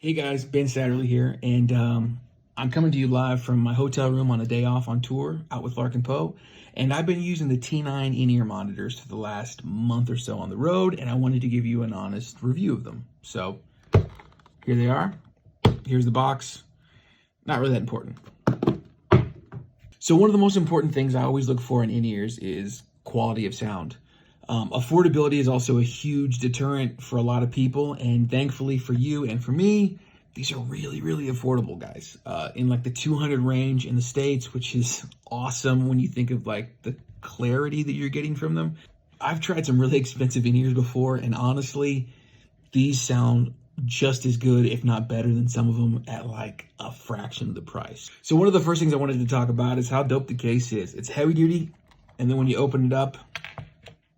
Hey guys, Ben Satterley here, and I'm coming to you live from my hotel room on a day off on tour out with Lark and Poe. And I've been using the T9 In-Ear monitors for the last month or so on the road, and I wanted to give you an honest review of them. So here they are. Here's the box. Not really that important. So one of the most important things I always look for in in-ears is quality of sound. Affordability is also a huge deterrent for a lot of people, and thankfully for you and for me, these are really, really affordable, guys. In like the 200 range in the States, which is awesome when you think of like the clarity that you're getting from them. I've tried some really expensive in-ears before, and honestly, these sound just as good, if not better than some of them at like a fraction of the price. So one of the first things I wanted to talk about is how dope the case is. It's heavy duty, and then when you open it up,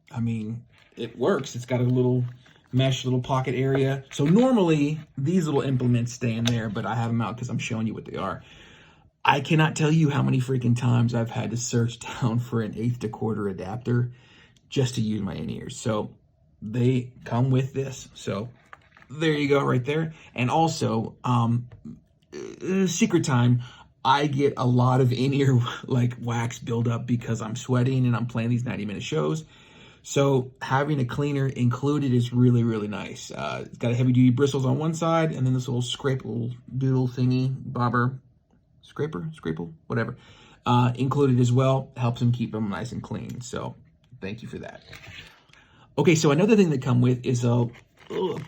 I mean, it works. It's got a little mesh, little pocket area. So normally these little implements stay in there, but I have them out because I'm showing you what they are. I cannot tell you how many freaking times I've had to search down for an 1/8 to 1/4 adapter just to use my in-ears. So they come with this. So there you go right there. And also, secret time, I get a lot of in-ear like wax buildup because I'm sweating and I'm playing these 90-minute shows. So having a cleaner included is really, really nice. It's got a heavy duty bristles on one side, and then this little scraple doodle thingy, bobber, scraple, whatever, included as well. Helps them keep them nice and clean. So thank you for that. Okay, so another thing that come with is a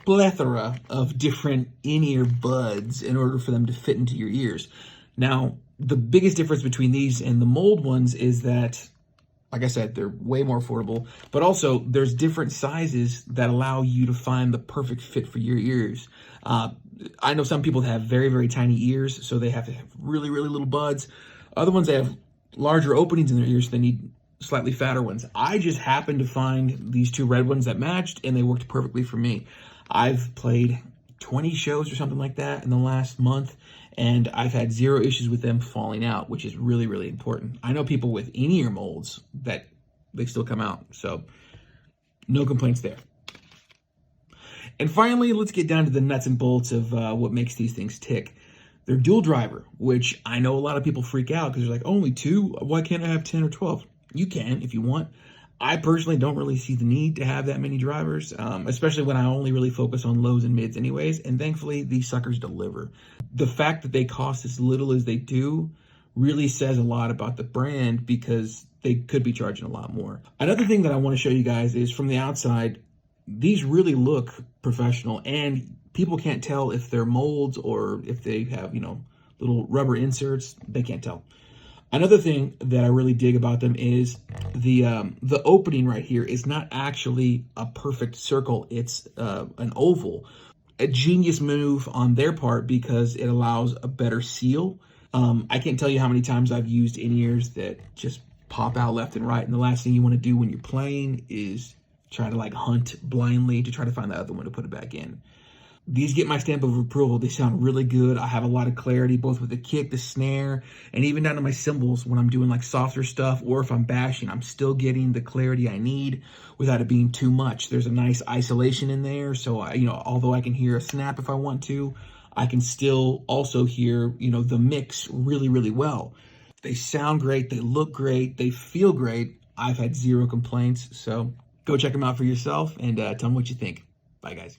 plethora of different in-ear buds in order for them to fit into your ears. Now, the biggest difference between these and the mold ones is that, like I said, they're way more affordable, but also there's different sizes that allow you to find the perfect fit for your ears. I know some people have very, very tiny ears, so they have to have really, really little buds. Other ones, they have larger openings in their ears, so they need slightly fatter ones. I just happened to find these two red ones that matched, and they worked perfectly for me. I've played 20 shows or something like that in the last month, and I've had zero issues with them falling out, which is really, really important. I know people with in-ear molds that they still come out, so no complaints there. And finally, let's get down to the nuts and bolts of what makes these things tick. They're dual driver, which I know a lot of people freak out because they're like, only two? Why can't I have 10 or 12? You can if you want. I personally don't really see the need to have that many drivers, especially when I only really focus on lows and mids anyways, and thankfully these suckers deliver. The fact that they cost as little as they do really says a lot about the brand because they could be charging a lot more. Another thing that I want to show you guys is from the outside, these really look professional, and people can't tell if they're molds or if they have, little rubber inserts. They can't tell. Another thing that I really dig about them is the opening right here is not actually a perfect circle. It's an oval. A genius move on their part because it allows a better seal. I can't tell you how many times I've used in-ears that just pop out left and right. And the last thing you want to do when you're playing is try to like hunt blindly to try to find the other one to put it back in. These get my stamp of approval. They sound really good. I have a lot of clarity, both with the kick, the snare, and even down to my cymbals when I'm doing like softer stuff, or if I'm bashing, I'm still getting the clarity I need without it being too much. There's a nice isolation in there. So, although I can hear a snap if I want to, I can still also hear, the mix really, really well. They sound great. They look great. They feel great. I've had zero complaints. So go check them out for yourself and tell me what you think. Bye, guys.